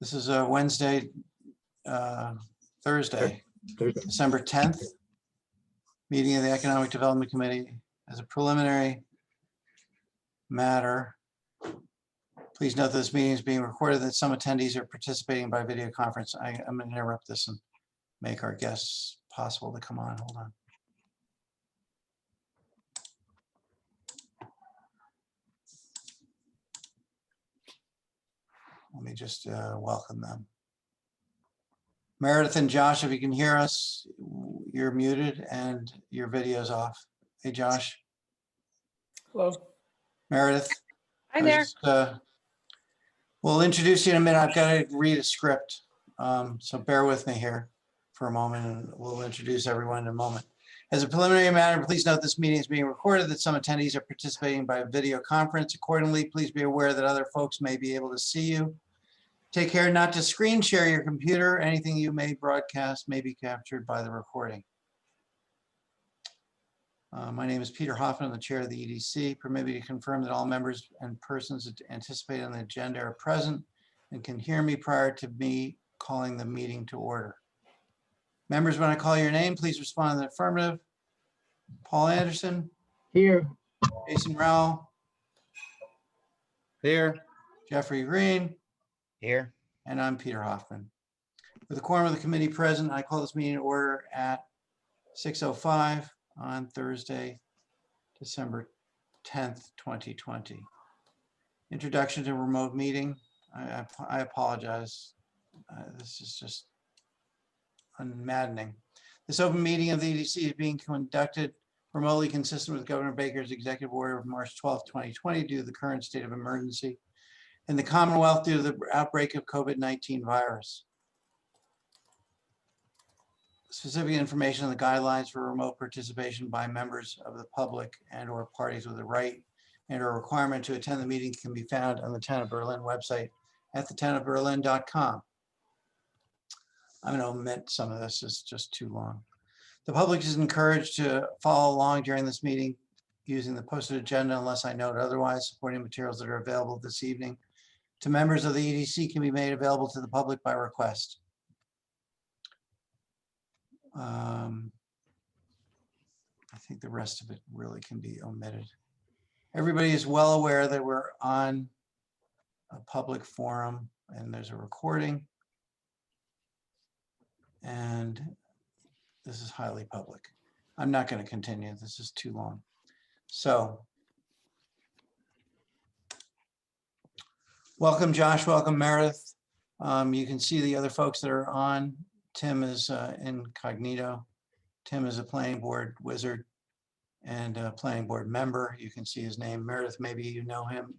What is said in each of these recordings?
This is a Wednesday, Thursday, December 10th, meeting of the Economic Development Committee. As a preliminary matter, please note that this meeting is being recorded, that some attendees are participating by video conference. I'm going to interrupt this and make our guests possible to come on. Hold on. Let me just welcome them. Meredith and Josh, if you can hear us, you're muted and your video's off. Hey, Josh. Hello. Meredith. Hi there. We'll introduce you in a minute. I've got to read a script, so bear with me here for a moment and we'll introduce everyone in a moment. As a preliminary matter, please note this meeting is being recorded, that some attendees are participating by video conference. Accordingly, please be aware that other folks may be able to see you. Take care not to screen share your computer. Anything you may broadcast may be captured by the recording. My name is Peter Hoffman, I'm the chair of the EDC. Permit me to confirm that all members and persons anticipated on the agenda are present and can hear me prior to me calling the meeting to order. Members, when I call your name, please respond in the affirmative. Paul Anderson. Here. Jason Rowell. Here. Jeffrey Green. Here. And I'm Peter Hoffman. With the quorum of the committee present, I call this meeting to order at 6:05 on Thursday, December 10th, 2020. Introduction to remote meeting. I apologize. This is just maddening. This open meeting of the EDC is being conducted remotely, consistent with Governor Baker's executive order of March 12th, 2020, due to the current state of emergency in the Commonwealth due to the outbreak of COVID-19 virus. Specific information on the guidelines for remote participation by members of the public and or parties with a right and or requirement to attend the meeting can be found on the Town of Berlin website at thetownofberlin.com. I'm going to omit some of this, it's just too long. The public is encouraged to follow along during this meeting using the posted agenda unless I note otherwise. Supporting materials that are available this evening to members of the EDC can be made available to the public by request. I think the rest of it really can be omitted. Everybody is well aware that we're on a public forum and there's a recording. And this is highly public. I'm not going to continue. This is too long. So, welcome, Josh. Welcome, Meredith. You can see the other folks that are on. Tim is incognito. Tim is a planning board wizard and a planning board member. You can see his name. Meredith, maybe you know him.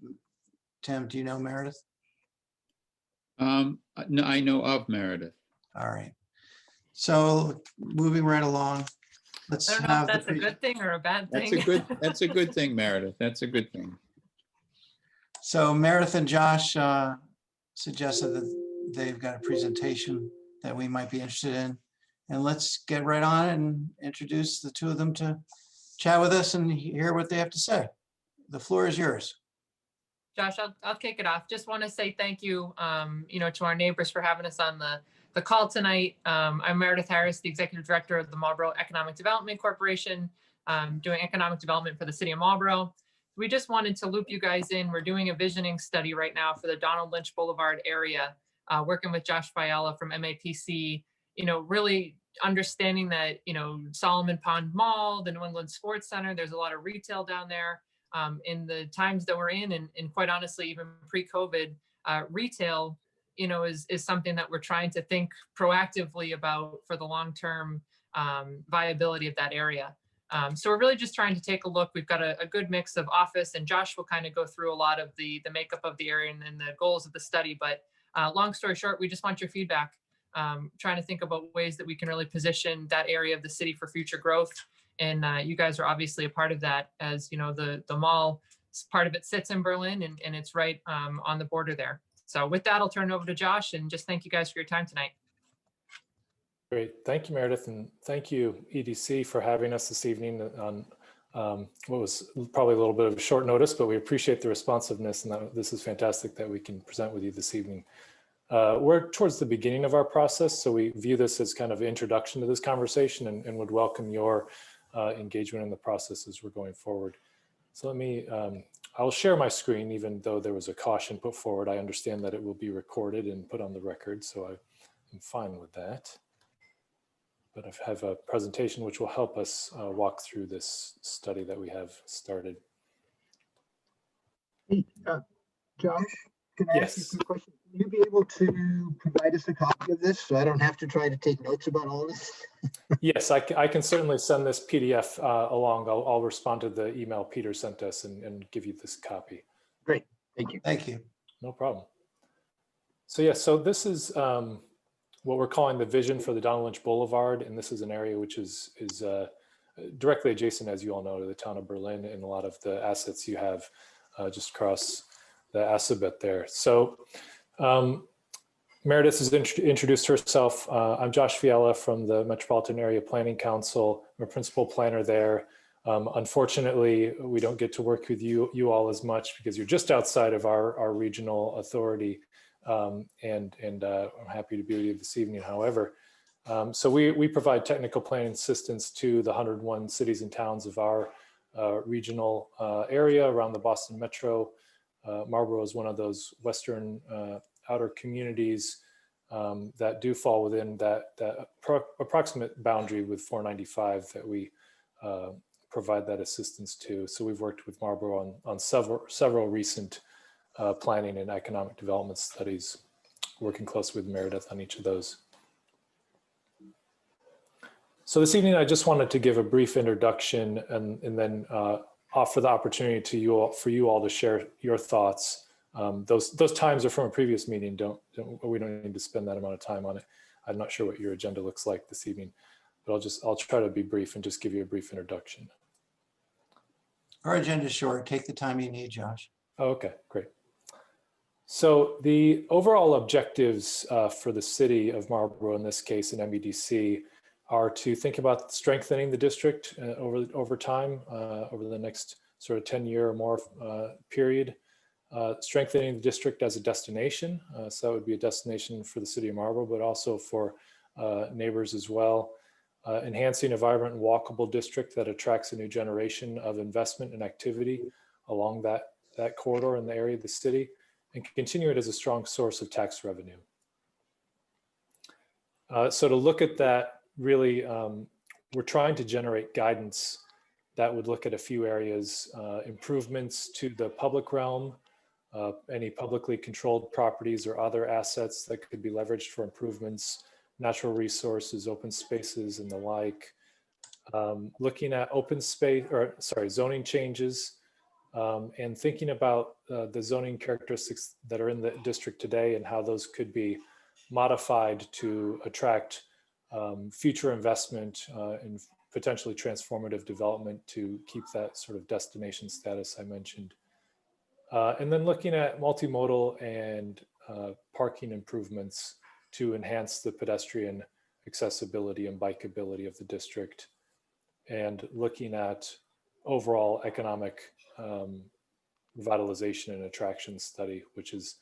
Tim, do you know Meredith? No, I know of Meredith. All right. So moving right along, let's I don't know if that's a good thing or a bad thing. That's a good thing, Meredith. That's a good thing. So Meredith and Josh suggested that they've got a presentation that we might be interested in. And let's get right on and introduce the two of them to chat with us and hear what they have to say. The floor is yours. Josh, I'll kick it off. Just want to say thank you, to our neighbors for having us on the call tonight. I'm Meredith Harris, the Executive Director of the Marlboro Economic Development Corporation, doing economic development for the city of Marlboro. We just wanted to loop you guys in. We're doing a visioning study right now for the Donald Lynch Boulevard area, working with Josh Fiala from MAPC, really understanding that, Solomon Pond Mall, the New England Sports Center, there's a lot of retail down there. In the times that we're in, and quite honestly, even pre-COVID, retail, is something that we're trying to think proactively about for the long-term viability of that area. So we're really just trying to take a look. We've got a good mix of office, and Josh will kind of go through a lot of the makeup of the area and the goals of the study. But long story short, we just want your feedback, trying to think about ways that we can really position that area of the city for future growth. And you guys are obviously a part of that, as the mall, part of it sits in Berlin, and it's right on the border there. So with that, I'll turn it over to Josh, and just thank you guys for your time tonight. Great. Thank you, Meredith. And thank you, EDC, for having us this evening on what was probably a little bit of a short notice, but we appreciate the responsiveness, and this is fantastic that we can present with you this evening. We're towards the beginning of our process, so we view this as kind of an introduction to this conversation and would welcome your engagement in the process as we're going forward. So let me, I'll share my screen, even though there was a caution put forward. I understand that it will be recorded and put on the record, so I'm fine with that. But I have a presentation which will help us walk through this study that we have started. Hey, Josh, can I ask you Yes. a quick question? Will you be able to provide us a copy of this so I don't have to try to take notes about all this? Yes, I can certainly send this PDF along. I'll respond to the email Peter sent us and give you this copy. Great, thank you. Thank you. No problem. So yeah, so this is what we're calling the vision for the Donald Lynch Boulevard, and this is an area which is directly adjacent, as you all know, to the town of Berlin and a lot of the assets you have just across the Assabet there. So Meredith has introduced herself. I'm Josh Fiala from the Metropolitan Area Planning Council. I'm a principal planner there. Unfortunately, we don't get to work with you all as much because you're just outside of our regional authority. And I'm happy to be with you this evening, however. So we provide technical planning assistance to the 101 cities and towns of our regional area around the Boston Metro. Marlboro is one of those western outer communities that do fall within that approximate boundary with 495 that we provide that assistance to. So we've worked with Marlboro on several recent planning and economic development studies, working closely with Meredith on each of those. So this evening, I just wanted to give a brief introduction and then offer the opportunity to for you all to share your thoughts. Those times are from a previous meeting. We don't need to spend that amount of time on it. I'm not sure what your agenda looks like this evening, but I'll try to be brief and just give you a brief introduction. Our agenda is short. Take the time you need, Josh. Oh, okay, great. So the overall objectives for the city of Marlboro, in this case in MBDC, are to think about strengthening the district over time, over the next sort of 10-year or more period, strengthening the district as a destination. So that would be a destination for the city of Marlboro, but also for neighbors as well. Enhancing a vibrant and walkable district that attracts a new generation of investment and activity along that corridor in the area of the city, and continue it as a strong source of tax revenue. So to look at that, really, we're trying to generate guidance that would look at a few areas, improvements to the public realm, any publicly controlled properties or other assets that could be leveraged for improvements, natural resources, open spaces, and the like. Looking at zoning changes, and thinking about the zoning characteristics that are in the district today and how those could be modified to attract future investment and potentially transformative development to keep that sort of destination status I mentioned. And then looking at multimodal and parking improvements to enhance the pedestrian accessibility and bikeability of the district, and looking at overall economic revitalization and attraction study, which is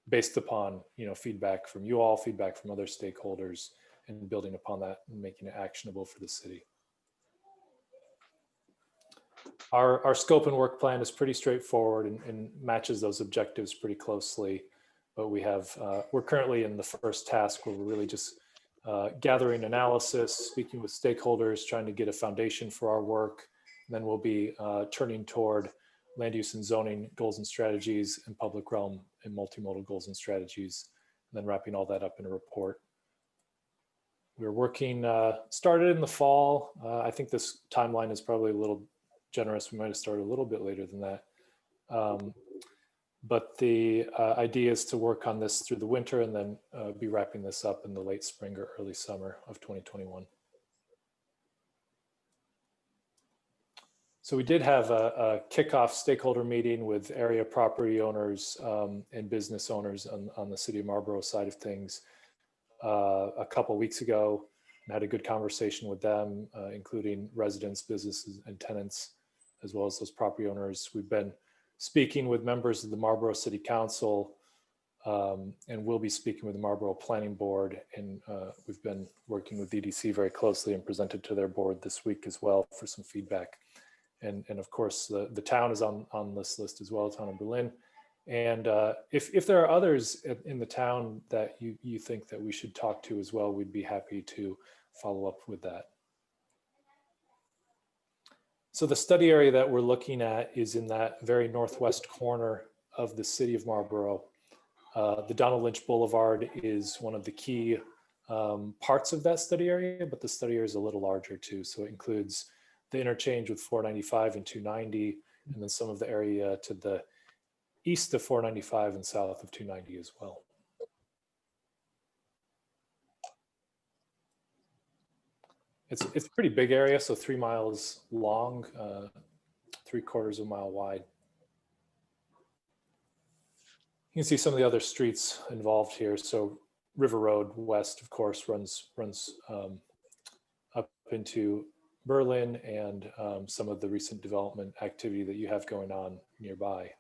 based upon feedback from you all, feedback from other stakeholders, and building upon that and making it actionable for the city. Our scope and work plan is pretty straightforward and matches those objectives pretty closely. But we're currently in the first task where we're really just gathering analysis, speaking with stakeholders, trying to get a foundation for our work. And then we'll be turning toward land use and zoning goals and strategies, and public realm and multimodal goals and strategies, and then wrapping all that up in a report. We're working, started in the fall. I think this timeline is probably a little generous. We might have started a little bit later than that. But the idea is to work on this through the winter and then be wrapping this up in the late spring or early summer of 2021. So we did have a kickoff stakeholder meeting with area property owners and business owners on the city of Marlboro side of things a couple of weeks ago, and had a good conversation with them, including residents, businesses, and tenants, as well as those property owners. We've been speaking with members of the Marlboro City Council And we'll be speaking with the Marlboro Planning Board, and we've been working with DDC very closely and presented to their board this week as well for some feedback. And of course, the town is on this list as well, the town of Berlin. And if there are others in the town that you think that we should talk to as well, we'd be happy to follow up with that. So the study area that we're looking at is in that very northwest corner of the city of Marlboro. The Donald Lynch Boulevard is one of the key parts of that study area, but the study area is a little larger too. So it includes the interchange with 495 and 290, and then some of the area to the east of 495 and south of 290 as well. It's a pretty big area, so 3 miles long, 3/4 of a mile wide. You can see some of the other streets involved here. So River Road West, of course, runs up into Berlin, and some of the recent development activity that you have going on nearby.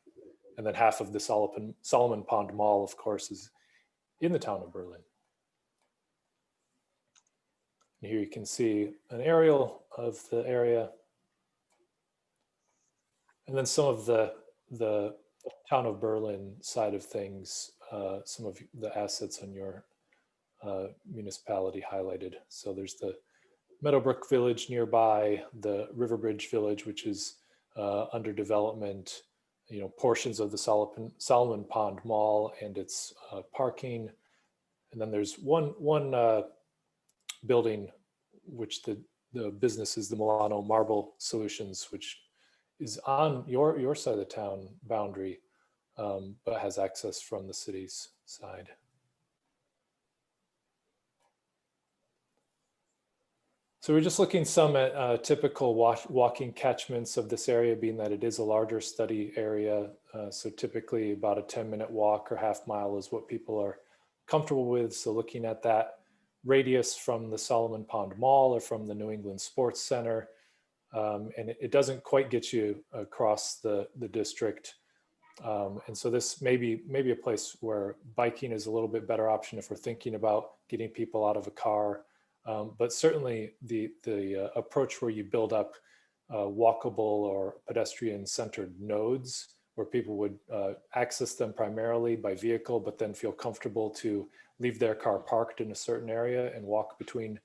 And then half of the Solomon Pond Mall, of course, is in the town of Berlin. And here you can see an aerial of the area. And then some of the town of Berlin side of things, some of the assets on your municipality highlighted. So there's the Meadowbrook Village nearby, the Riverbridge Village, which is under development, portions of the Solomon Pond Mall and its parking. And then there's one building, which the business is the Milano Marble Solutions, which is on your side of the town boundary, but has access from the city's side. So we're just looking some at typical walking catchments of this area, being that it is a larger study area. So typically about a 10-minute walk or half mile is what people are comfortable with. So looking at that radius from the Solomon Pond Mall or from the New England Sports Center, and it doesn't quite get you across the district. And so this may be a place where biking is a little bit better option if we're thinking about getting people out of a car. But certainly the approach where you build up walkable or pedestrian-centered nodes where people would access them primarily by vehicle, but then feel comfortable to leave their car parked in a certain area and walk between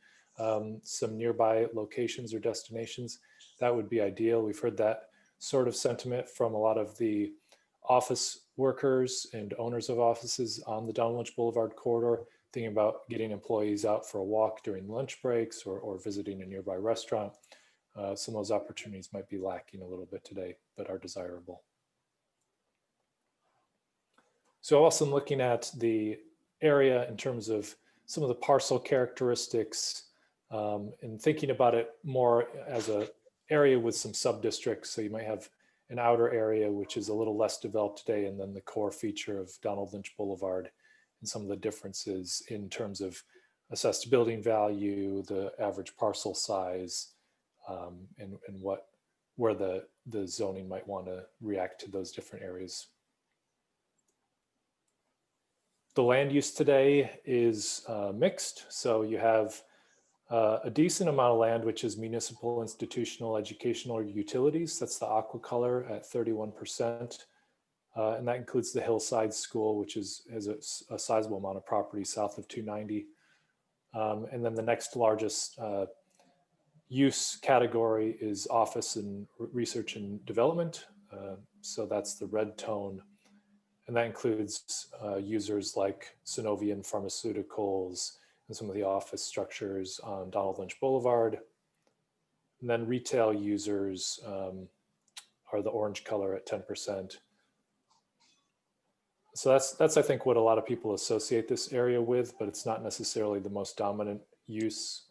some nearby locations or destinations, that would be ideal. We've heard that sort of sentiment from a lot of the office workers and owners of offices on the Donald Lynch Boulevard corridor, thinking about getting employees out for a walk during lunch breaks or visiting a nearby restaurant. Some of those opportunities might be lacking a little bit today, but are desirable. So also looking at the area in terms of some of the parcel characteristics, and thinking about it more as an area with some sub-districts. So you might have an outer area, which is a little less developed today, and then the core feature of Donald Lynch Boulevard, and some of the differences in terms of assessed building value, the average parcel size, and where the zoning might want to react to those different areas. The land use today is mixed. So you have a decent amount of land, which is municipal, institutional, educational, or utilities. That's the aqua color at 31%. And that includes the Hillside School, which has a sizable amount of property south of 290. And then the next largest use category is office and research and development. So that's the red tone. And that includes users like Synovian Pharmaceuticals and some of the office structures on Donald Lynch Boulevard. And then retail users are the orange color at 10%. So that's I think what a lot of people associate this area with, but it's not necessarily the most dominant use,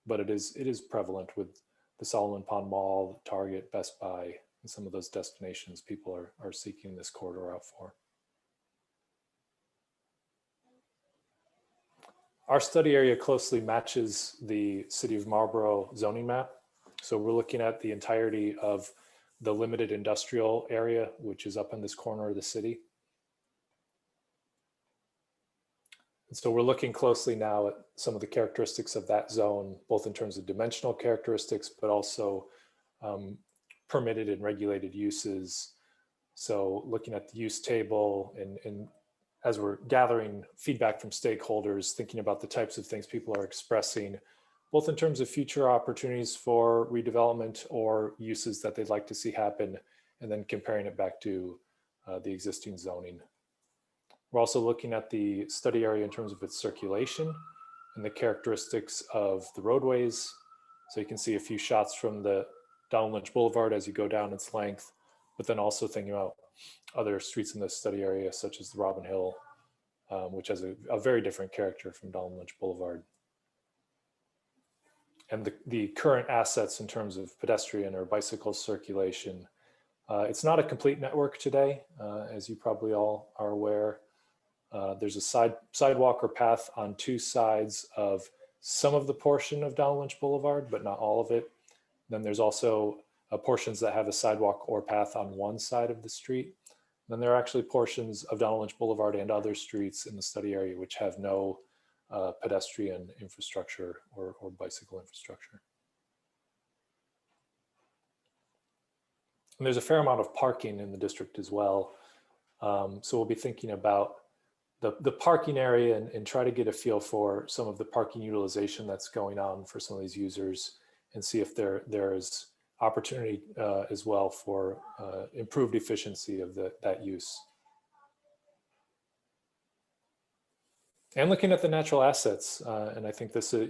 but it is prevalent with the Solomon Pond Mall, Target, Best Buy, and some of those destinations people are seeking this corridor out for. Our study area closely matches the City of Marlboro zoning map. So we're looking at the entirety of the limited industrial area, which is up in this corner of the city. And so we're looking closely now at some of the characteristics of that zone, both in terms of dimensional characteristics, but also permitted and regulated uses. So looking at the use table and as we're gathering feedback from stakeholders, thinking about the types of things people are expressing, both in terms of future opportunities for redevelopment or uses that they'd like to see happen, and then comparing it back to the existing zoning. We're also looking at the study area in terms of its circulation and the characteristics of the roadways. So you can see a few shots from the down Lynch Boulevard as you go down its length, but then also thinking about other streets in the study area, such as the Robin Hill, which has a very different character from down Lynch Boulevard. And the current assets in terms of pedestrian or bicycle circulation. It's not a complete network today, as you probably all are aware. There's a sidewalk or path on two sides of some of the portion of down Lynch Boulevard, but not all of it. Then there's also portions that have a sidewalk or path on one side of the street. Then there are actually portions of down Lynch Boulevard and other streets in the study area which have no pedestrian infrastructure or bicycle infrastructure. And there's a fair amount of parking in the district as well. So we'll be thinking about the parking area and try to get a feel for some of the parking utilization that's going on for some of these users, and see if there is opportunity as well for improved efficiency of that use. And looking at the natural assets, and I think this is,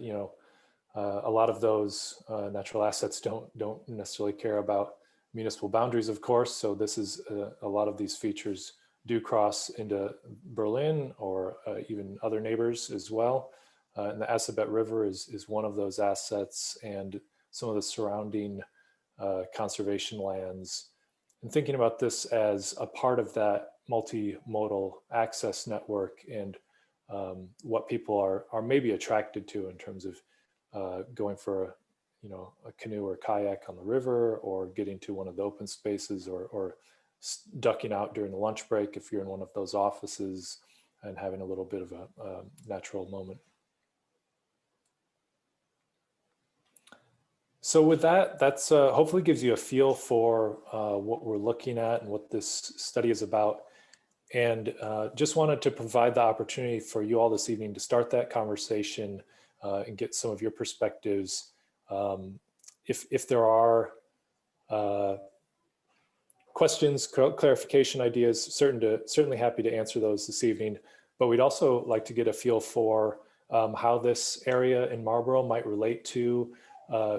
a lot of those natural assets don't necessarily care about municipal boundaries, of course. So this is a lot of these features do cross into Berlin or even other neighbors as well. And the Assabet River is one of those assets, and some of the surrounding conservation lands. And thinking about this as a part of that multimodal access network, and what people are maybe attracted to in terms of going for a canoe or kayak on the river, or getting to one of the open spaces, or ducking out during the lunch break if you're in one of those offices and having a little bit of a natural moment. So with that's hopefully gives you a feel for what we're looking at and what this study is about. And just wanted to provide the opportunity for you all this evening to start that conversation and get some of your perspectives. If there are questions, clarification ideas, certainly happy to answer those this evening. But we'd also like to get a feel for how this area in Marlboro might relate to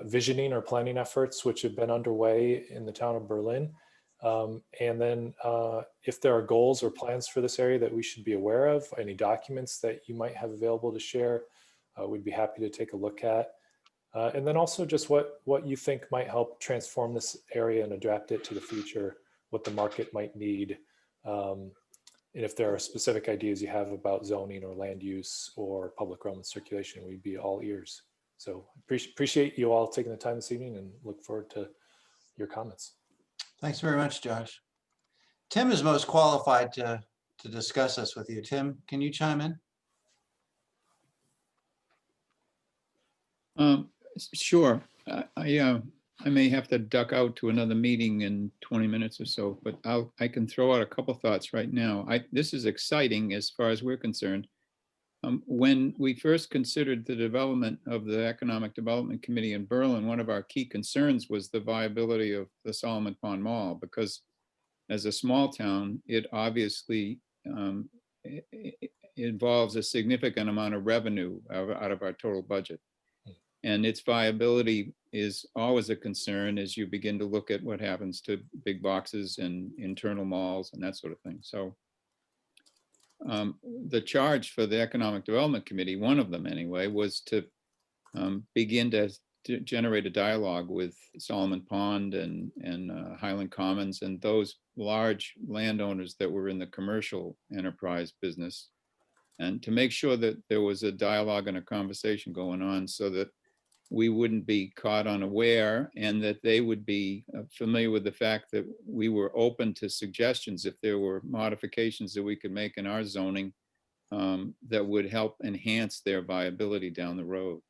visioning or planning efforts which have been underway in the town of Berlin. And then if there are goals or plans for this area that we should be aware of, any documents that you might have available to share, we'd be happy to take a look at. And then also just what you think might help transform this area and adapt it to the future, what the market might need. And if there are specific ideas you have about zoning or land use or public realm and circulation, we'd be all ears. So appreciate you all taking the time this evening, and look forward to your comments. Thanks very much, Josh. Tim is most qualified to discuss this with you. Tim, can you chime in? Sure. I may have to duck out to another meeting in 20 minutes or so, but I can throw out a couple thoughts right now. This is exciting as far as we're concerned. When we first considered the development of the Economic Development Committee in Berlin, one of our key concerns was the viability of the Solomon Pond Mall, because as a small town, it obviously it involves a significant amount of revenue out of our total budget. And its viability is always a concern as you begin to look at what happens to big boxes and internal malls and that sort of thing. So the charge for the Economic Development Committee, one of them anyway, was to begin to generate a dialogue with Solomon Pond and Highland Commons and those large landowners that were in the commercial enterprise business, and to make sure that there was a dialogue and a conversation going on so that we wouldn't be caught unaware, and that they would be familiar with the fact that we were open to suggestions if there were modifications that we could make in our zoning that would help enhance their viability down the road.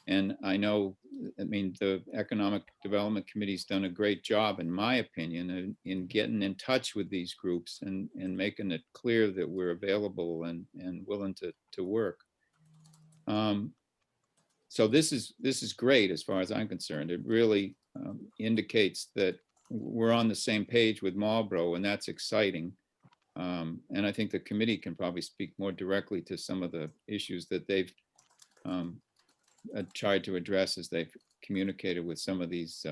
And I know, I mean, the Economic Development Committee's done a great job, in my opinion, in getting in touch with these groups and making it clear that we're available and willing to work. So this is great as far as I'm concerned. It really indicates that we're on the same page with Marlboro, and that's exciting. And I think the committee can probably speak more directly to some of the issues that they've tried to address as they've communicated with some of these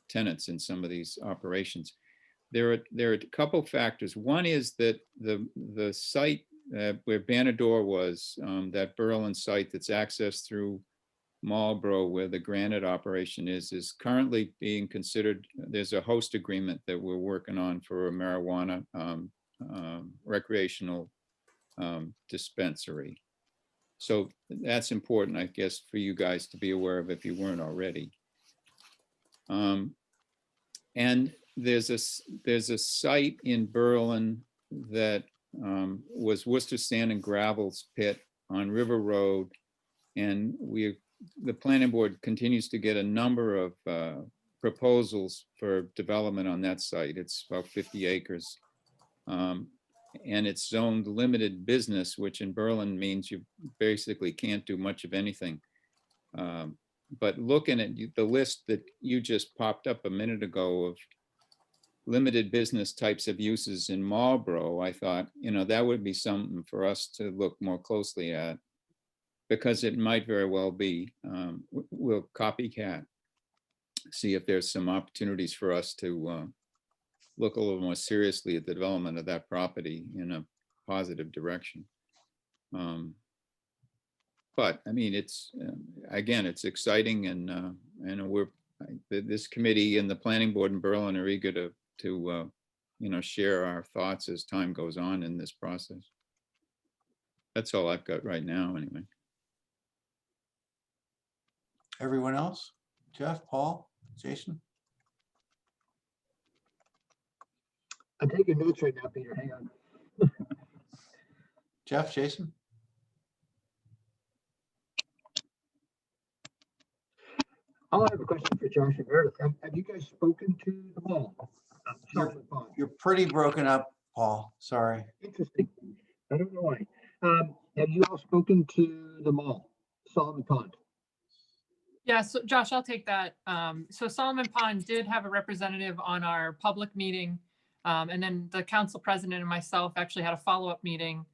tenants in some of these operations. There are a couple factors. One is that the site where Banador was, that Berlin site that's accessed through Marlboro, where the Granite operation is currently being considered. There's a host agreement that we're working on for a marijuana recreational dispensary. So that's important, I guess, for you guys to be aware of if you weren't already. And there's a site in Berlin that was Worcester Sand and Gravel's pit on River Road, and the planning board continues to get a number of proposals for development on that site. It's about 50 acres. And it's zoned limited business, which in Berlin means you basically can't do much of anything. But looking at the list that you just popped up a minute ago of limited business types of uses in Marlboro, I thought, that would be something for us to look more closely at, because it might very well be, we'll copycat, see if there's some opportunities for us to look a little more seriously at the development of that property in a positive direction. But I mean, it's again, it's exciting, and this committee and the planning board in Berlin are eager to share our thoughts as time goes on in this process. That's all I've got right now, anyway. Everyone else? Jeff, Paul, Jason? I'm taking notes right now, Peter. Hang on. Jeff, Jason? I'll have a question for Josh and Meredith. Have you guys spoken to the mall? Solomon Pond? You're pretty broken up, Paul. Sorry. Interesting. I don't know why. Have you all spoken to the mall, Solomon Pond? Yeah, so Josh, I'll take that. So Solomon Pond did have a representative on our public meeting. And then the council president and myself actually had a follow-up meeting.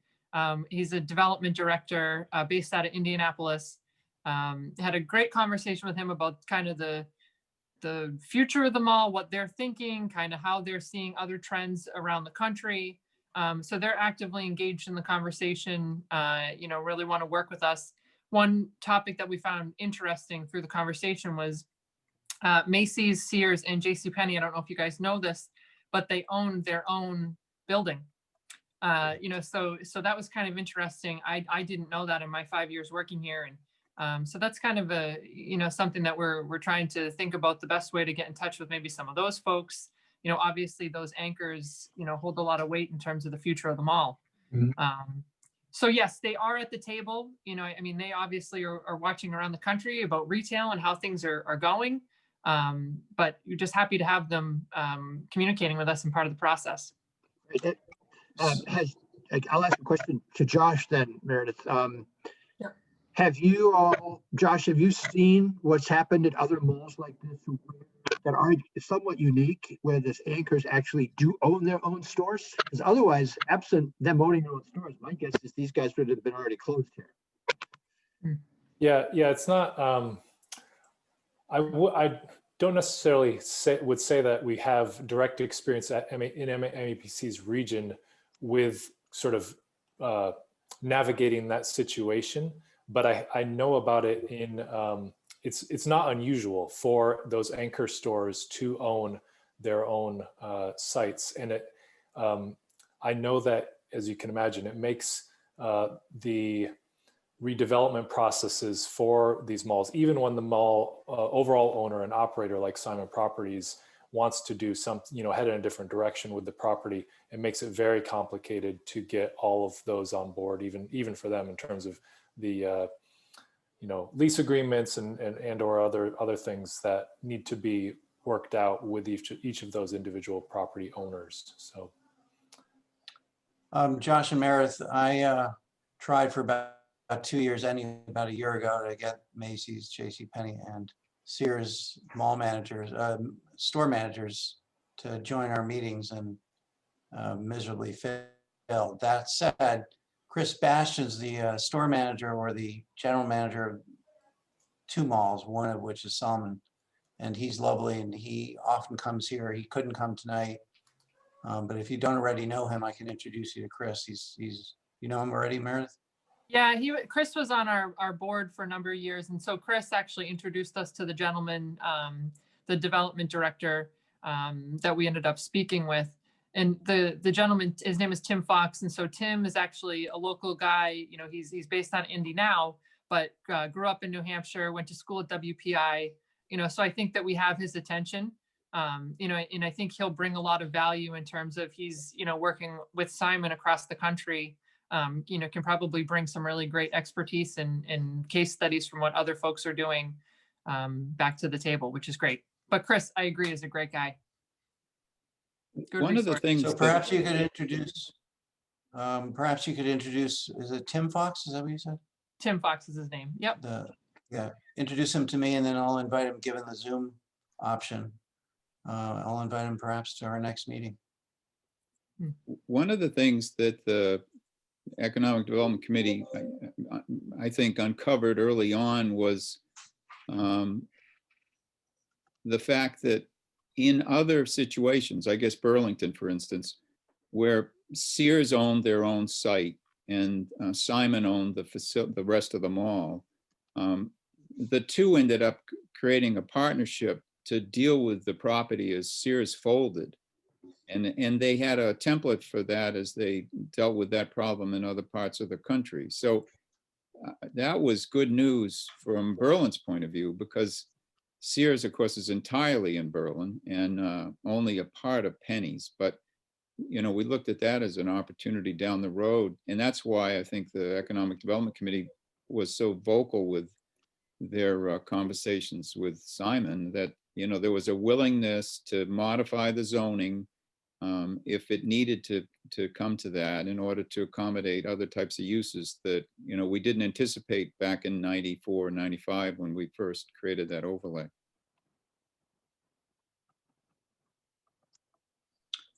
He's a development director based out of Indianapolis. Had a great conversation with him about kind of the future of the mall, what they're thinking, kind of how they're seeing other trends around the country. So they're actively engaged in the conversation, really want to work with us. One topic that we found interesting through the conversation was Macy's, Sears, and JCPenney. I don't know if you guys know this, but they own their own building. So that was kind of interesting. I didn't know that in my 5 years working here. And so that's kind of a, something that we're trying to think about the best way to get in touch with maybe some of those folks. Obviously those anchors, hold a lot of weight in terms of the future of the mall. Mm-hmm. So yes, they are at the table. They obviously are watching around the country about retail and how things are going. But you're just happy to have them communicating with us and part of the process. I'll ask a question to Josh then, Meredith. Yeah. Have you all, Josh, have you seen what's happened at other malls like this that are somewhat unique, where the anchors actually do own their own stores? Because otherwise, absent them owning their own stores, my guess is these guys would have been already closed here. Yeah, it's not. I don't necessarily would say that we have direct experience in MEPC's region with sort of navigating that situation, but I know about it in. It's not unusual for those anchor stores to own their own sites, and I know that, as you can imagine, it makes the redevelopment processes for these malls, even when the mall overall owner and operator like Simon Properties wants to do something, head in a different direction with the property, it makes it very complicated to get all of those on board, even for them in terms of the lease agreements and or other things that need to be worked out with each of those individual property owners. So Josh and Meredith, I tried for about 2 years, about a year ago, to get Macy's, JCPenney, and Sears mall managers, store managers to join our meetings, and miserably failed. That said, Chris Bastian's the store manager or the general manager of 2 malls, one of which is Solomon, and he's lovely, and he often comes here. He couldn't come tonight, but if you don't already know him, I can introduce you to Chris. He's you know him already, Meredith? Yeah, Chris was on our board for a number of years. And so Chris actually introduced us to the gentleman, the development director that we ended up speaking with. And the gentleman, his name is Tim Fox. And so Tim is actually a local guy. He's based on Indy now, but grew up in New Hampshire, went to school at WPI. So I think that we have his attention. And I think he'll bring a lot of value in terms of he's, working with Simon across the country. Can probably bring some really great expertise and case studies from what other folks are doing back to the table, which is great. But Chris, I agree, is a great guy. Good One of the resource. things So that, perhaps you could introduce, is it Tim Fox? Is that what you said? Tim Fox is his name. Yep. Yeah, introduce him to me, and then I'll invite him, given the Zoom option. I'll invite him perhaps to our next meeting. one of the things that the Economic Development Committee, I think, uncovered early on was the fact that in other situations, I guess Burlington, for instance, where Sears owned their own site and Simon owned the rest of the mall, the two ended up creating a partnership to deal with the property as Sears folded. And they had a template for that as they dealt with that problem in other parts of the country. So that was good news from Berlin's point of view, because Sears, of course, is entirely in Berlin and only a part of Penny's. But, we looked at that as an opportunity down the road. And that's why I think the Economic Development Committee was so vocal with their conversations with Simon, that, there was a willingness to modify the zoning if it needed to come to that, in order to accommodate other types of uses that, we didn't anticipate back in 94, 95 when we first created that overlay.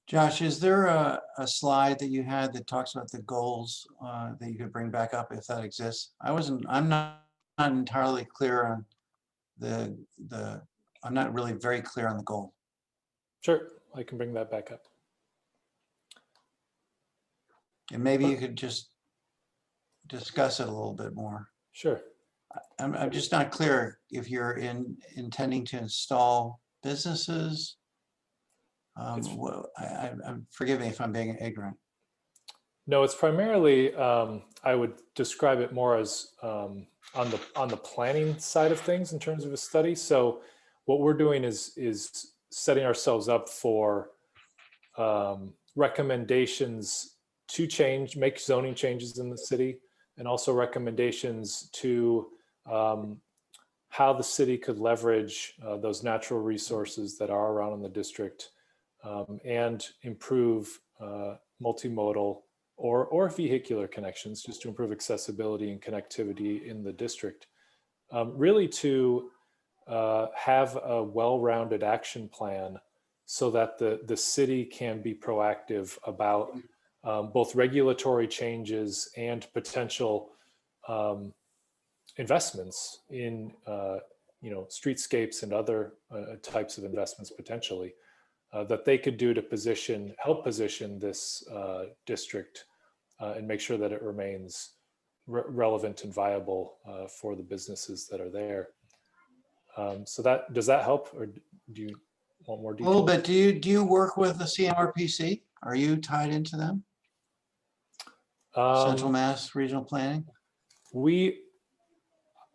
Josh, is there a slide that you had that talks about the goals that you could bring back up if that exists? I'm not entirely clear on I'm not really very clear on the goal. sure, I can bring that back up. And maybe you could just discuss it a little bit more. Sure. I'm just not clear if you're intending to install businesses. Forgive me if I'm being ignorant. No, it's primarily, I would describe it more as on the planning side of things in terms of a study. So what we're doing is setting ourselves up for recommendations to make zoning changes in the city, and also recommendations to how the city could leverage those natural resources that are around in the district and improve multimodal or vehicular connections, just to improve accessibility and connectivity in the district. Really to have a well-rounded action plan so that the city can be proactive about both regulatory changes and potential investments in streetscapes and other types of investments potentially that they could do to help position this district and make sure that it remains relevant and viable for the businesses that are there. So does that help, or do you want more detail? A little bit. Do you work with the CMRPC? Are you tied into them? Central Mass Regional Planning?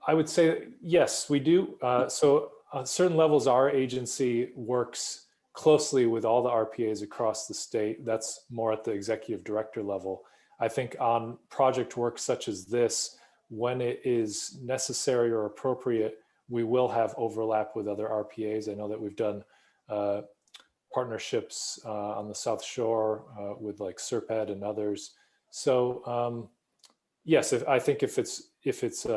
I would say yes, we do. So on certain levels, our agency works closely with all the RPAs across the state. That's more at the executive director level. I think on project work such as this, when it is necessary or appropriate, we will have overlap with other RPAs. I know that we've done partnerships on the South Shore with like Serped and others. So yes, I think if it's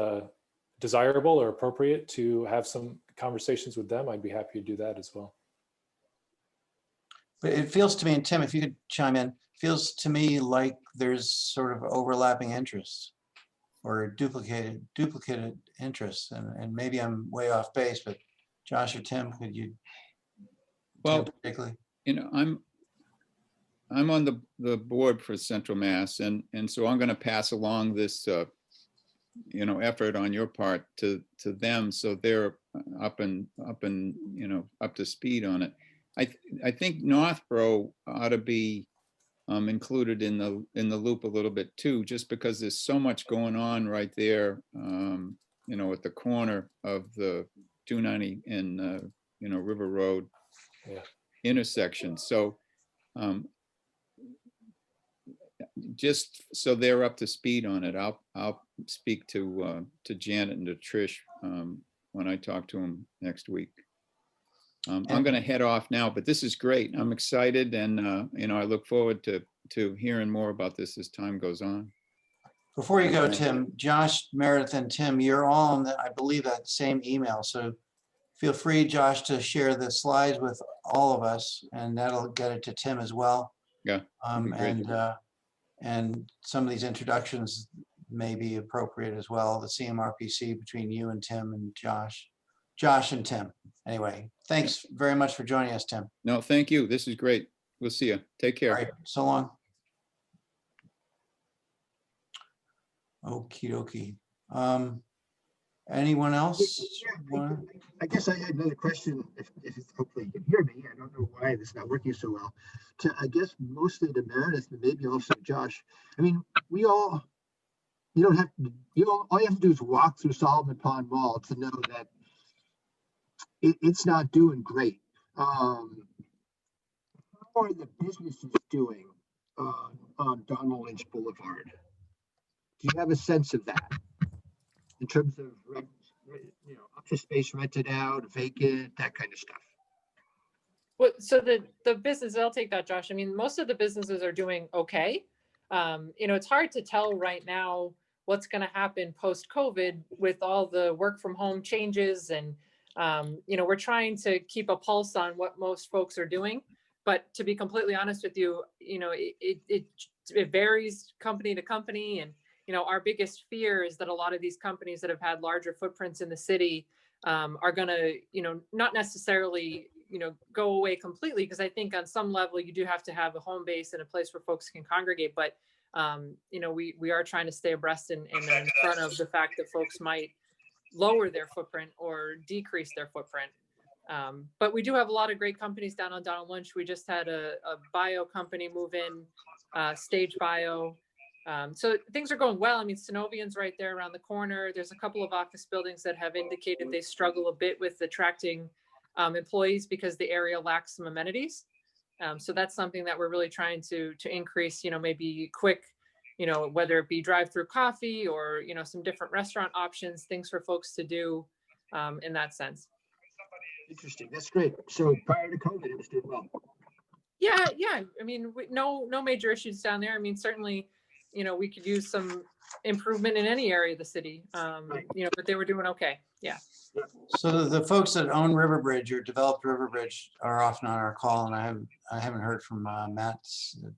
desirable or appropriate to have some conversations with them, I'd be happy to do that as well. But it feels to me, and Tim, if you could chime in, feels to me like there's sort of overlapping interests or duplicated interests, and maybe I'm way off base, but Josh or Tim, could you? Well, particularly, you know, I'm on the board for Central Mass, and so I'm going to pass along this you know, effort on your part to them, so they're up to speed on it. I think Northborough ought to be included in the loop a little bit too, just because there's so much going on right there, you know, at the corner of the 290 and you know, River Road intersection. So just so they're up to speed on it, I'll speak to Janet and to Trish when I talk to them next week. I'm going to head off now, but this is great. I'm excited, and you know, I look forward to hearing more about this as time goes on. before you go, Tim, Josh, Meredith, and Tim, you're all on I believe that same email. So feel free, Josh, to share the slides with all of us, and that'll get it to Tim as well. Yeah. And some of these introductions may be appropriate as well. The CMRPC between you and Tim and Josh and Tim. Anyway, thanks very much for joining us, Tim. No, thank you. This is great. We'll see you. Take care. All right, so long. Okie dokie. Anyone else? I guess I had another question, if hopefully you can hear me. I don't know why it's not working so well. I guess mostly to Meredith, but maybe also Josh. I mean, all you have to do is walk through Solomon Pond Mall to know that it's not doing great. How are the businesses doing on Donald Lynch Boulevard? Do you have a sense of that in terms of rent, you know, office space rented out, vacant, that kind of stuff? Well, so the business, I'll take that, Josh. I mean, most of the businesses are doing okay. You know, it's hard to tell right now what's going to happen post-COVID with all the work from home changes, and you know, we're trying to keep a pulse on what most folks are doing. But to be completely honest with you, you know, it varies company to company. And, you know, our biggest fear is that a lot of these companies that have had larger footprints in the city are going to, you know, not necessarily, you know, go away completely, because I think on some level you do have to have a home base and a place where folks can congregate. But, you know, we are trying to stay abreast and in front of the fact that folks might lower their footprint or decrease their footprint. But we do have a lot of great companies down on Donald Lynch. We just had a bio company move in, Stage Bio. So things are going well. I mean, Synovian's right there around the corner. There's a couple of office buildings that have indicated they struggle a bit with attracting employees because the area lacks some amenities. So that's something that we're really trying to increase, you know, maybe quick, you know, whether it be drive-through coffee or, you know, some different restaurant options, things for folks to do in that sense. Interesting. That's great. So prior to COVID, it was doing well. Yeah. I mean, no major issues down there. I mean, certainly, you know, we could use some improvement in any area of the city, you know, but they were doing okay. Yeah. So the folks that own Riverbridge or developed Riverbridge are often on our call, and I haven't heard from Matt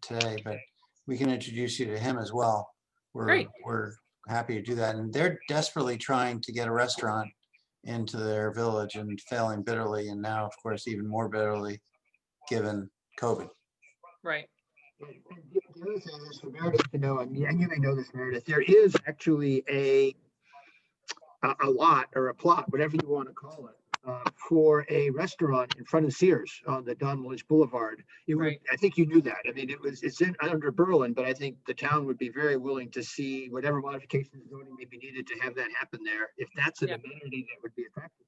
today, but we can introduce you to him as well. Great. We're happy to do that. And they're desperately trying to get a restaurant into their village and failing bitterly. And now, of course, even more bitterly given COVID. Right. The other thing is for Meredith to know, and you may know this, Meredith, there is actually a lot or a plot, whatever you want to call it, for a restaurant in front of Sears on the Donald Lynch Boulevard. Right. I think you knew that. I mean, it's under Berlin, but I think the town would be very willing to see whatever modifications zoning may be needed to have that happen there, if that's an amenity that would be attractive.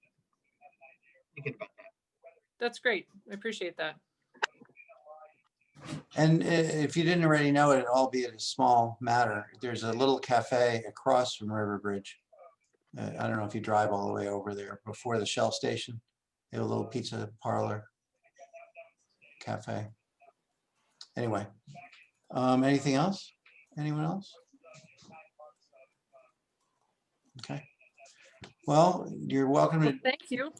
Thinking about that. That's great. I appreciate that. And if you didn't already know it, albeit a small matter, there's a little cafe across from River Bridge. I don't know if you drive all the way over there before the Shell station. They have a little pizza parlor cafe. Anyway, anything else? Anyone else? Okay. Well, you're welcome Well, thank you.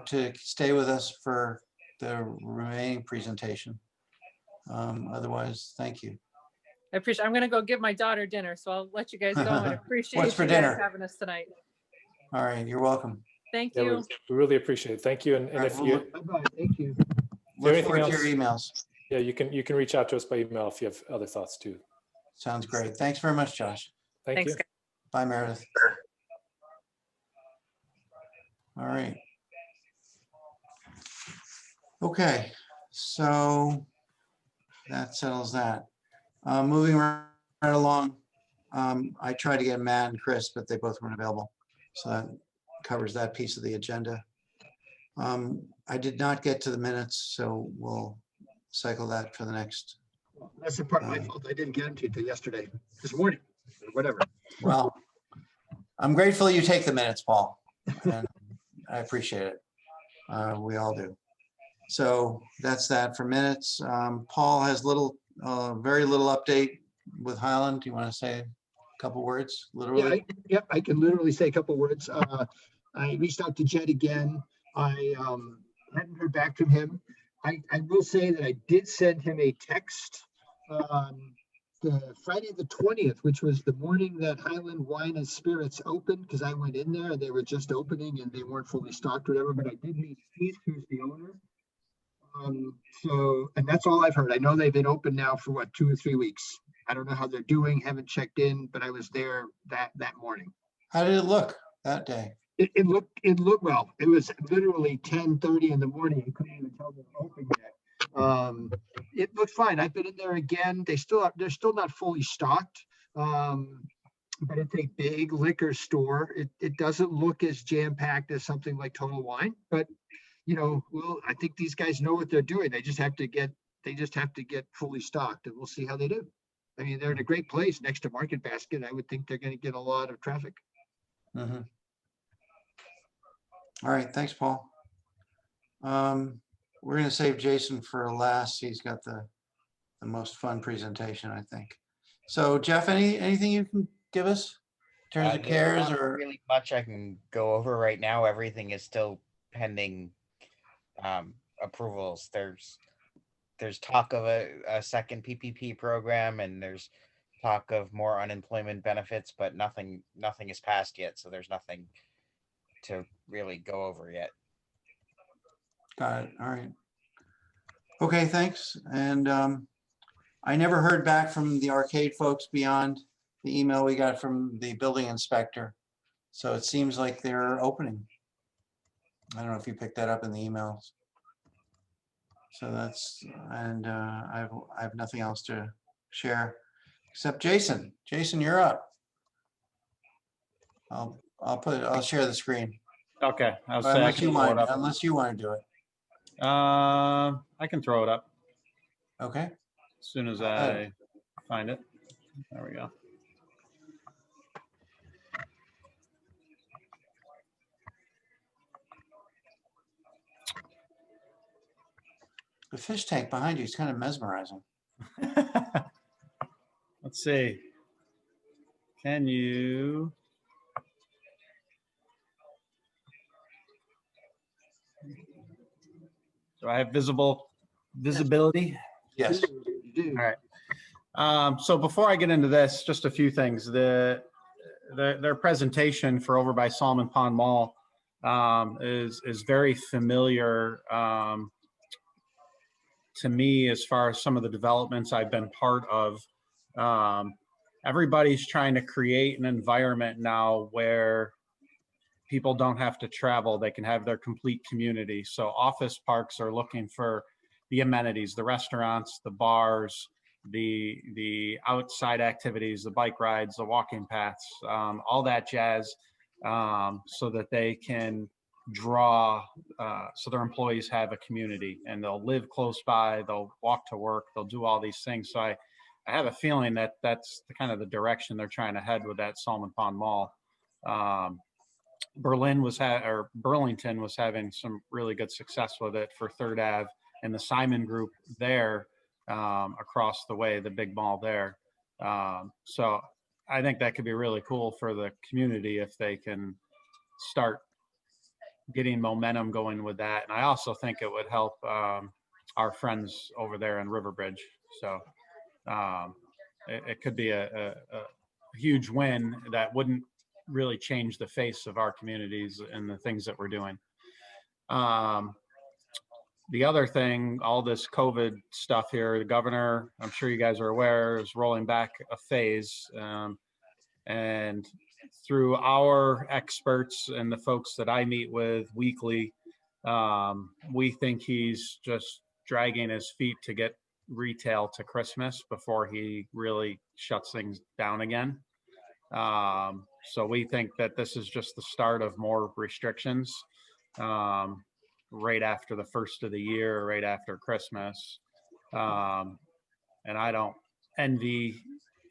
to stay with us for the remaining presentation. Otherwise, thank you. I appreciate. I'm gonna go give my daughter dinner, so I'll let you guys go. And appreciate What's for you guys dinner? having us tonight. All right, you're welcome. Thank Yeah, you. we really appreciate it. Thank you. And All right, if we'll you, Bye-bye, thank you. look anything forward to your else? emails. yeah, you can reach out to us by email if you have other thoughts too. Sounds great. Thanks very much, Josh. Thank Thanks, you. guys. Bye, Meredith. All right. Okay, so that settles that. Moving right along, I tried to get Matt and Chris, but they both weren't available. So that covers that piece of the agenda. I did not get to the minutes, so we'll cycle that for the next. That's the part of my fault. I didn't get them to you till yesterday, this morning, or whatever. Well, I'm grateful you take the minutes, Paul, and I appreciate it. We all do. So that's that for minutes. Paul has very little update with Highland. Do you want to say a couple words, literally? Yeah, I can literally say a couple words. I reached out to Jed again. I hadn't heard back from him. I will say that I did send him a text the Friday the 20th, which was the morning that Highland Wine and Spirits opened, because I went in there and they were just opening and they weren't fully stocked or whatever, but I did meet Keith, who's the owner. And that's all I've heard. I know they've been open now for what, 2 or 3 weeks. I don't know how they're doing, haven't checked in, but I was there that morning. How did it look that day? It looked well. It was literally 10:30 in the morning. You couldn't even tell they were open yet. It looked fine. I've been in there again. They're still not fully stocked. But it's a big liquor store. It doesn't look as jam-packed as something like Total Wine, but I think these guys know what they're doing. They just have to get fully stocked, and we'll see how they do. I mean, they're in a great place next to Market Basket. I would think they're going to get a lot of traffic. Mhm. All right, thanks, Paul. We're going to save Jason for last. He's got the most fun presentation, I think. So Jeff, anything you can give us in terms of There's cares not or? really much I can go over right now. Everything is still pending approvals. There's talk of a second PPP program, and there's talk of more unemployment benefits, but nothing is passed yet. So there's nothing to really go over yet. Got it. All right. Okay, thanks. And I never heard back from the arcade folks beyond the email we got from the building inspector. So it seems like they're opening. I don't know if you picked that up in the emails. So that's, and I have nothing else to share except Jason. Jason, you're up. I'll share the screen. Okay, I'll say I Unless can you throw it want, up. unless you want to do it. I can throw it up Okay. as soon as ahead. I find it. There we go. The fish tank behind you is kind of mesmerizing. Let's see. Can you? Do I have visibility? Yes. You do. All right. So before I get into this, just a few things. Their presentation for over by Salmon Pond Mall is very familiar to me as far as some of the developments I've been part of. Everybody's trying to create an environment now where people don't have to travel. They can have their complete community. So office parks are looking for the amenities, the restaurants, the bars, the outside activities, the bike rides, the walking paths, all that jazz, so that they can draw, so their employees have a community and they'll live close by, they'll walk to work, they'll do all these things. So I have a feeling that that's the kind of the direction they're trying to head with that Salmon Pond Mall. Burlington was having some really good success with it for Third Ave and the Simon Group there, across the way, the big mall there. So I think that could be really cool for the community if they can start getting momentum going with that. And I also think it would help our friends over there in Riverbridge. So it could be a huge win that wouldn't really change the face of our communities and the things that we're doing. The other thing, all this COVID stuff here, the governor, I'm sure you guys are aware, is rolling back a phase. And through our experts and the folks that I meet with weekly, we think he's just dragging his feet to get retail to Christmas before he really shuts things down again. So we think that this is just the start of more restrictions, right after the first of the year, right after Christmas. And I don't envy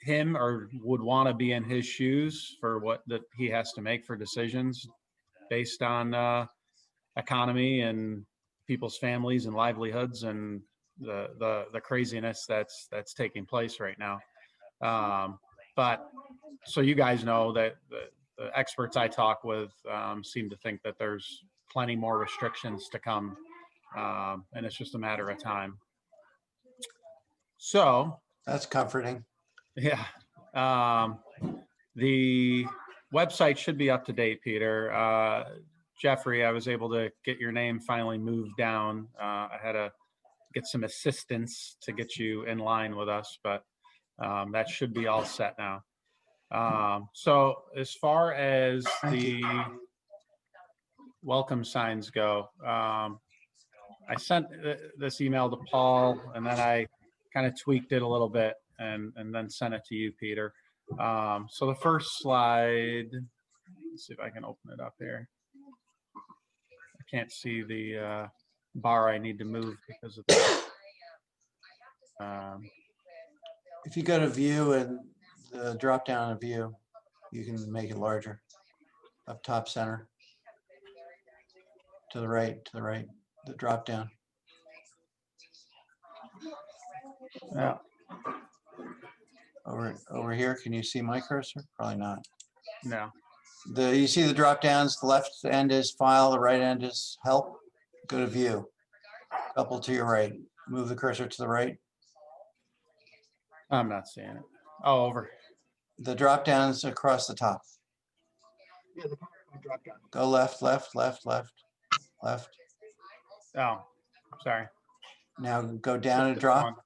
him or would want to be in his shoes for what that he has to make for decisions based on economy and people's families and livelihoods and the craziness that's taking place right now. But so you guys know that the experts I talk with seem to think that there's plenty more restrictions to come, and it's just a matter of time. So That's comforting. yeah, the website should be up to date, Peter. Jeffrey, I was able to get your name finally moved down. I had to get some assistance to get you in line with us, but that should be all set now. So as far as the welcome signs go, I sent this email to Paul and then I kind of tweaked it a little bit and then sent it to you, Peter. So the first slide, let's see if I can open it up here. I can't see the bar I need to move because of that. If you go to view and the drop down of view, you can make it larger. Up top center. To the right, the drop down. Yeah. Over here, can you see my cursor? Probably not. No. You see the drop downs, the left end is file, the right end is help. Go to view. Couple to your right. Move the cursor to the right. I'm not seeing it. Oh, over. The drop downs across the top. Yeah, the drop down. Go left, left, left, left, left. Oh, sorry. Now go down and drop.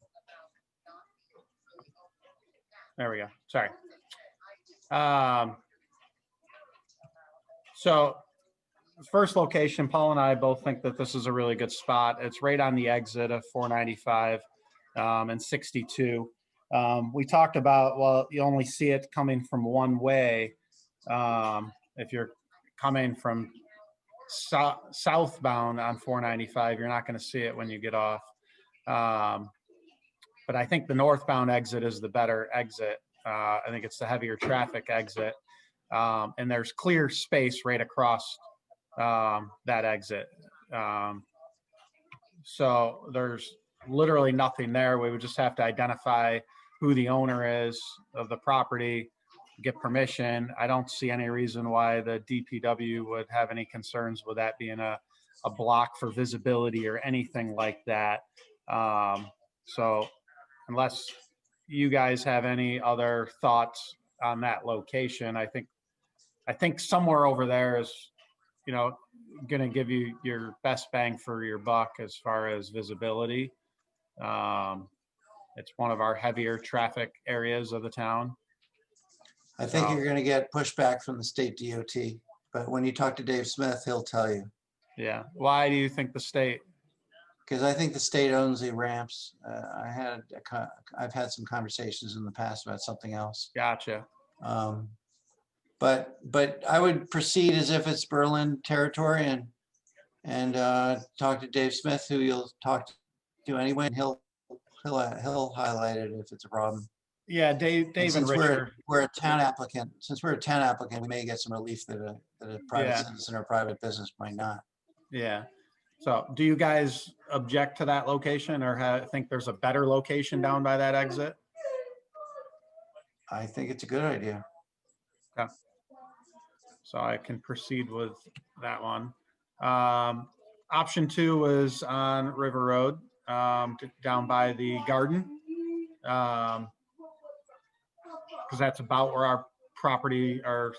There we go. Sorry. So first location, Paul and I both think that this is a really good spot. It's right on the exit of 495 and 62. We talked about, well, you only see it coming from one way. If you're coming from southbound on 495, you're not going to see it when you get off. But I think the northbound exit is the better exit. I think it's the heavier traffic exit. And there's clear space right across that exit. So there's literally nothing there. We would just have to identify who the owner is of the property, get permission. I don't see any reason why the DPW would have any concerns with that being a block for visibility or anything like that. So unless you guys have any other thoughts on that location, I think somewhere over there is, going to give you your best bang for your buck as far as visibility. It's one of our heavier traffic areas of the town. I think you're going to get pushback from the state DOT, but when you talk to Dave Smith, he'll tell you. Yeah. Why do you think the state? Because I think the state owns the ramps. I've had some conversations in the past about something else. Gotcha. But I would proceed as if it's Berlin territory, and and talk to Dave Smith, who you'll talk to anyway, and he'll highlight it if it's a problem. Yeah, Dave And and since Richard. we're a town applicant, we may get some relief that a private Yeah. citizen or private business might not. Yeah. So do you guys object to that location or think there's a better location down by that exit? I think it's a good idea. So I can proceed with that one. Option 2 was on River Road, down by the garden. Because that's about where our property, our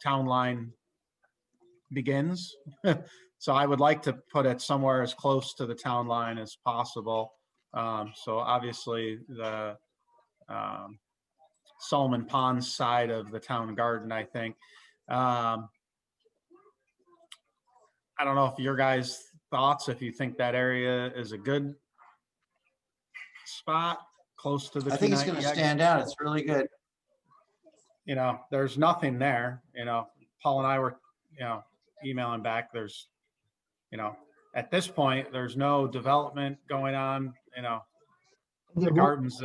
town line begins. So I would like to put it somewhere as close to the town line as possible. So obviously the Solomon Pond side of the town garden, I think. I don't know if your guys' thoughts, if you think that area is a good spot close to the. I think it's going to stand out. It's really good. You know, there's nothing there. You know, Paul and I were, emailing back. There's, at this point, there's no development going on. The gardens.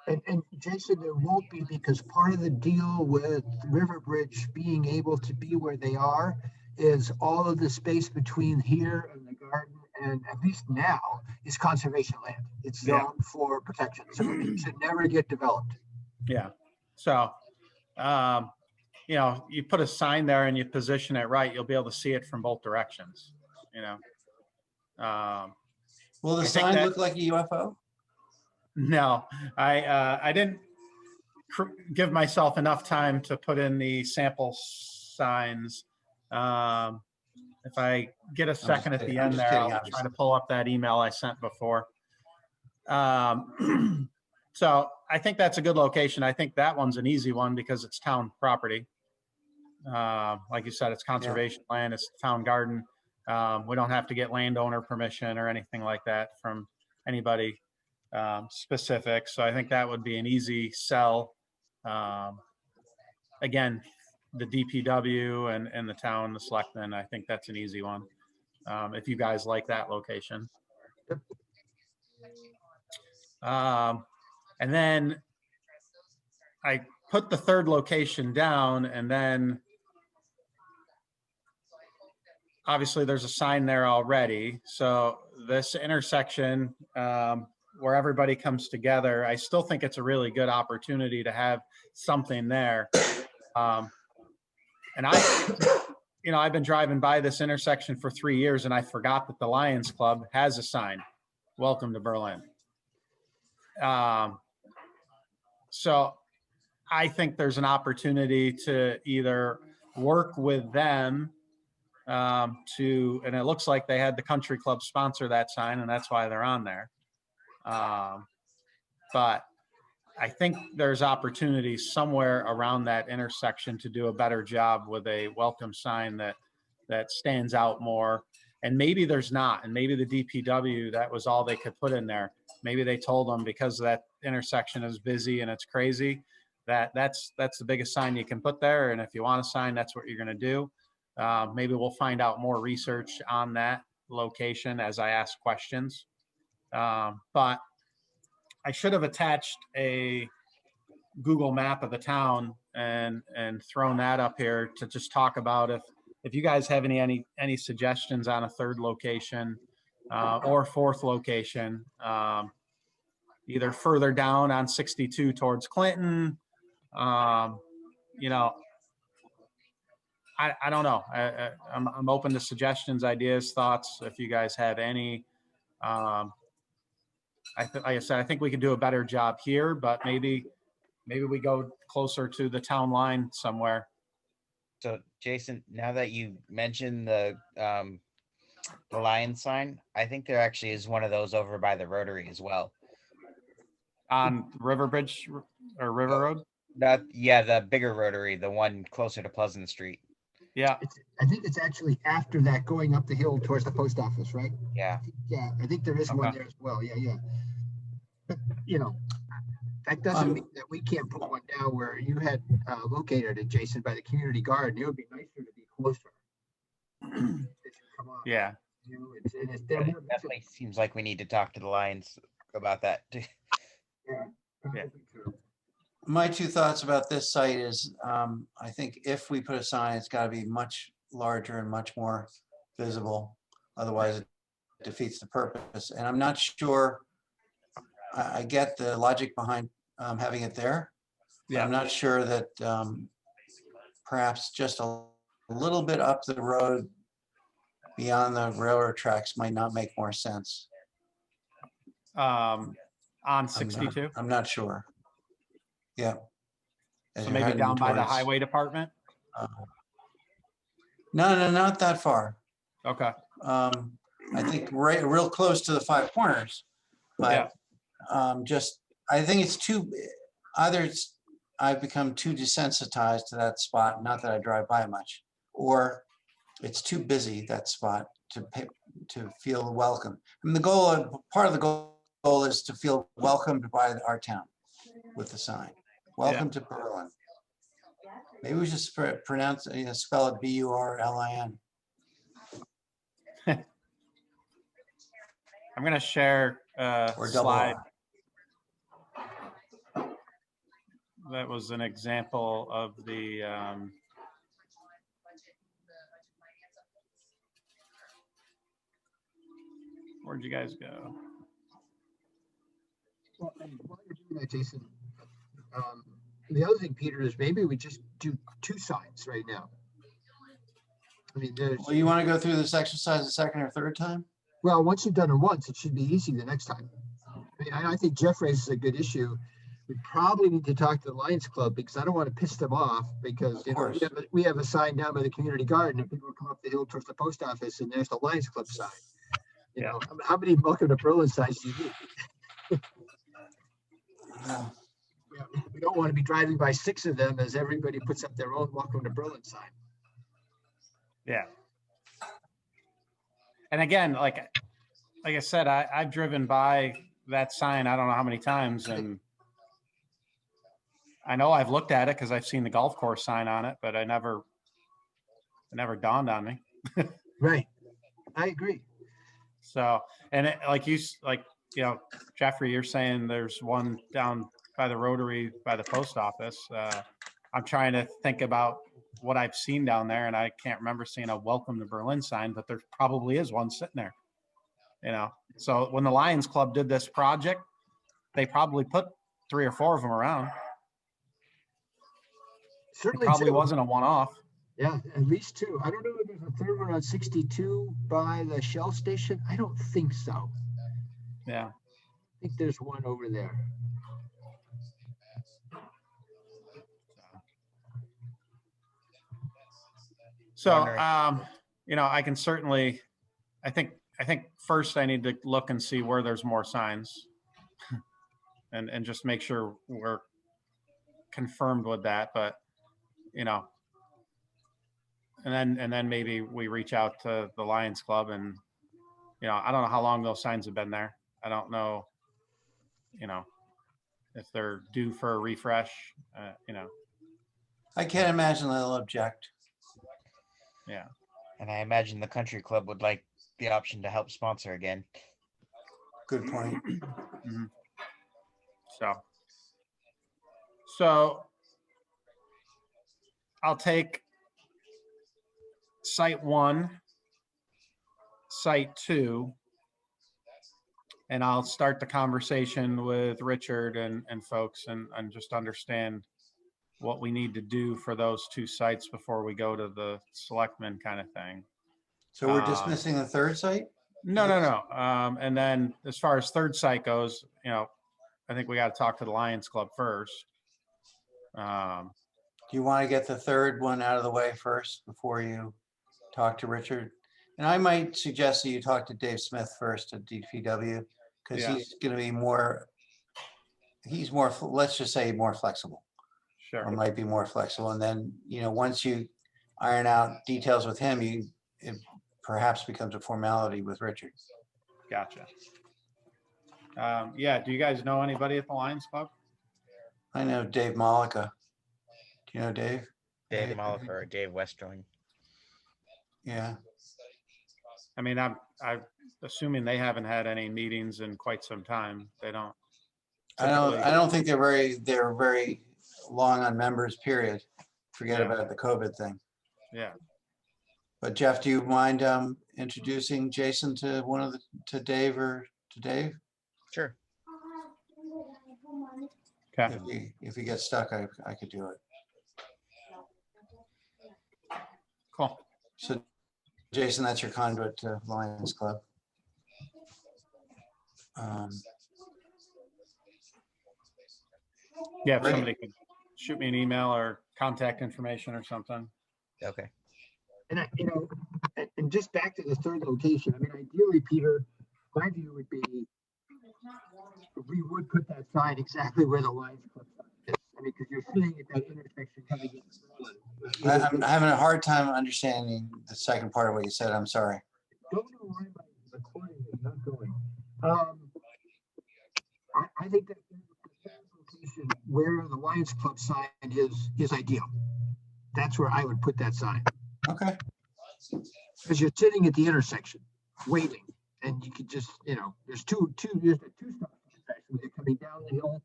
And Jason, there won't be, because part of the deal with Riverbridge being able to be where they are is all of the space between here and the garden, and at least now, is conservation land. It's zoned for protection, so it should never get developed. Yeah. So, you put a sign there and you position it right, you'll be able to see it from both directions. Will the sign look like a UFO? No, I didn't give myself enough time to put in the sample signs. If I get a second at the end there, I'll try to pull up that email I sent before. So I think that's a good location. I think that one's an easy one because it's town property. Like you said, it's conservation land, it's town garden. We don't have to get landowner permission or anything like that from anybody specific. So I think that would be an easy sell. Again, the DPW and the town, the selectmen, I think that's an easy one. If you guys like that location. And then I put the third location down, and then obviously there's a sign there already. So this intersection, where everybody comes together, I still think it's a really good opportunity to have something there. And I've been driving by this intersection for 3 years, and I forgot that the Lions Club has a sign, "Welcome to Berlin." So I think there's an opportunity to either work with them and it looks like they had the country club sponsor that sign, and that's why they're on there. But I think there's opportunities somewhere around that intersection to do a better job with a welcome sign that stands out more. And maybe there's not, and maybe the DPW, that was all they could put in there. Maybe they told them because that intersection is busy and it's crazy, that's the biggest sign you can put there. And if you want a sign, that's what you're going to do. Maybe we'll find out more research on that location as I ask questions. But I should have attached a Google map of the town and thrown that up here to just talk about if you guys have any suggestions on a third location or fourth location, either further down on 62 towards Clinton. I don't know. I'm open to suggestions, ideas, thoughts. If you guys have any, like I said, I think we could do a better job here, but maybe we go closer to the town line somewhere. So Jason, now that you mentioned the Lion sign, I think there actually is one of those over by the Rotary as well. On Riverbridge or River Road? The bigger Rotary, the one closer to Pleasant Street. Yeah. I think it's actually after that, going up the hill towards the post office, right? Yeah. I think there is one there as well. Yeah. But, that doesn't mean that we can't put one down where you had located it, Jason, by the community garden. It would be nicer to be closer. Yeah. they're But more it definitely seems like we need to talk to the Lions about that too. Yeah. My two thoughts about this site is, I think if we put a sign, it's gotta be much larger and much more visible. Otherwise it defeats the purpose. And I'm not sure, I get the logic behind having it there. But I'm not sure that perhaps just a little bit up the road beyond the railroad tracks might not make more sense. On I'm 62. not sure. Yeah. As So you're maybe heading down by the towards, highway department. no, not that far. Okay. I think real close to the Five Corners, but just, I think it's too, either it's, I've become too desensitized to that spot, not that I drive by much, or it's too busy, that spot, to feel welcome. I mean, the goal, part of the goal is to feel welcomed by our town with the sign. Welcome to Berlin. Maybe we should pronounce, spell it B-U-R-L-I-N. I'm going to share a Or double slide. R. That was an example of the where'd you guys go? Well, and while you're doing that, Jason, the other thing, Peter, is maybe we just do 2 signs right now. I mean, Well, you want to go through this exercise a second or third time? well, once you've done it once, it should be easy the next time. I mean, I think Jeff raises a good issue. We probably need to talk to the Lions Club because I don't want to piss them off because Of course. we have a sign down by the community garden and people come up the hill towards the post office and there's the Lions Club sign. You know, how many welcome to Berlin signs do you need? No. We don't want to be driving by 6 of them as everybody puts up their own welcome to Berlin sign. Yeah. And again, like I said, I've driven by that sign, I don't know how many times, and I know I've looked at it because I've seen the golf course sign on it, but it never dawned on me. Right. I agree. So, and Jeffrey, you're saying there's one down by the Rotary, by the post office. I'm trying to think about what I've seen down there, and I can't remember seeing a welcome to Berlin sign, but there probably is one sitting there. So when the Lions Club did this project, they probably put 3 or 4 of them around. Certainly it probably 2. wasn't a one-off. Yeah, at least 2. I don't know if there's a third one on 62 by the Shell station. I don't think so. Yeah. I think there's one over there. So, I can certainly, I think first I need to look and see where there's more signs and just make sure we're confirmed with that. But, and then maybe we reach out to the Lions Club and, I don't know how long those signs have been there. I don't know, if they're due for a refresh, I can't imagine they'll object. Yeah. And I imagine the country club would like the option to help sponsor again. Good point. Mm-hmm. So I'll take site 1, site 2, and I'll start the conversation with Richard and folks and just understand what we need to do for those 2 sites before we go to the selectmen kind of thing. So we're dismissing the third site? No. And then as far as third site goes, I think we got to talk to the Lions Club first. Do you want to get the third one out of the way first before you talk to Richard? And I might suggest that you talk to Dave Smith first at DPW because he's going to be let's just say more flexible. Sure. Or might be more flexible. And then, once you iron out details with him, it perhaps becomes a formality with Richard. Gotcha. Do you guys know anybody at the Lions Club? I know Dave Malika. Do you know Dave? Dave Malika or Dave Westerling. Yeah. I mean, I'm assuming they haven't had any meetings in quite some time. They don't. I don't think they're very long on members, period. Forget Yeah. about the COVID thing. Yeah. But Jeff, do you mind introducing Jason to to Dave or to Dave? Sure. Okay. If he gets stuck, I could do it. Cool. So Jason, that's your conduit to Lions Club. Yeah. If Great. somebody could shoot me an email or contact information or something. Okay. And and just back to the third location, I mean, ideally, Peter, my view would be we would put that sign exactly where the Lions Club sign is. I mean, because you're sitting at that intersection coming in. I'm having a hard time understanding the second part of what you said. I'm sorry. Don't know why my recording is not going. I think that the location where the Lions Club sign is ideal. That's where I would put that sign. Okay. Because you're sitting at the intersection, waiting, and you could just, there's two stops intersection. They're coming down the hill,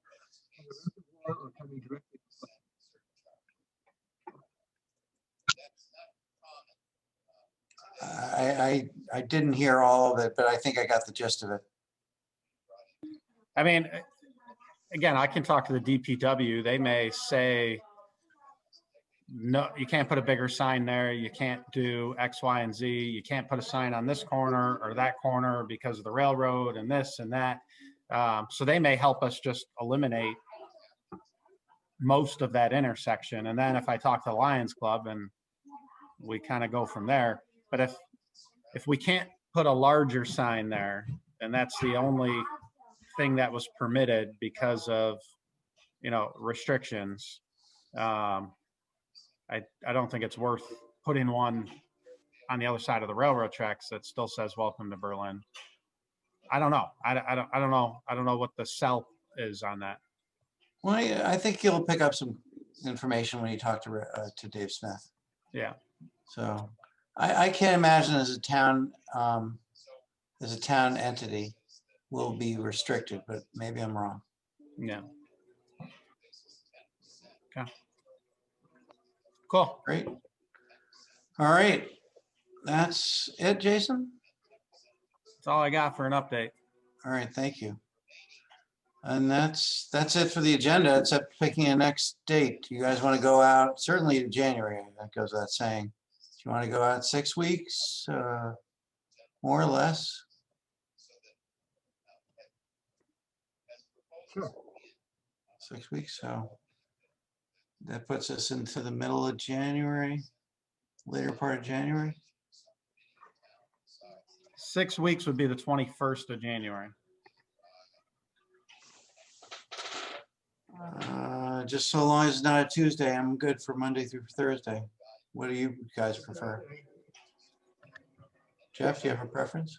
or coming directly. I didn't hear all of it, but I think I got the gist of it. I mean, again, I can talk to the DPW. They may say, no, you can't put a bigger sign there. You can't do X, Y, and Z. You can't put a sign on this corner or that corner because of the railroad and this and that. So they may help us just eliminate most of that intersection. And then if I talk to the Lions Club and we kind of go from there. But if we can't put a larger sign there, and that's the only thing that was permitted because of, restrictions, I don't think it's worth putting one on the other side of the railroad tracks that still says "Welcome to Berlin." I don't know. I don't know. I don't know what the sell is on that. Well, I think you'll pick up some information when you talk to Dave Smith. Yeah. So I can't imagine as a town entity will be restricted, but maybe I'm wrong. Yeah. Okay. Cool. Great. All right. That's it, Jason? That's all I got for an update. All right, thank you. And that's it for the agenda, except picking a next date. You guys want to go out, certainly in January, that goes without saying. Do you want to go out 6 weeks, more or less? Sure. 6 weeks, so that puts us into the middle of January, later part of January. 6 weeks would be the 21st of January. Just so long as it's not a Tuesday, I'm good for Monday through Thursday. What do you guys prefer? Jeff, do you have a preference?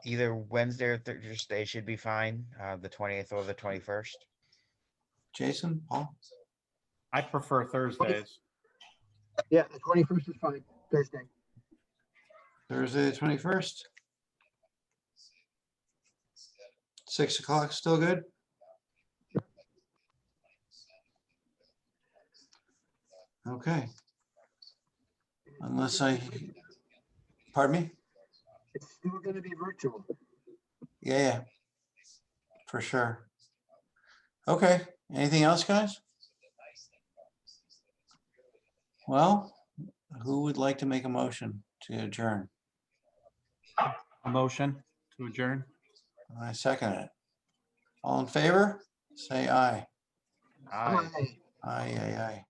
Either Wednesday or Thursday should be fine. The 20th or the 21st. Jason, Paul? I prefer Thursdays. Yeah, the 21st is fine, Thursday. Thursday, the 21st. 6 o'clock, still good? Okay. Unless pardon me? It's still going to be virtual. Yeah, for sure. Okay, anything else, guys? Well, who would like to make a motion to adjourn? A motion to adjourn. I second it. All in favor? Say aye. Aye. Aye. Aye, aye, aye.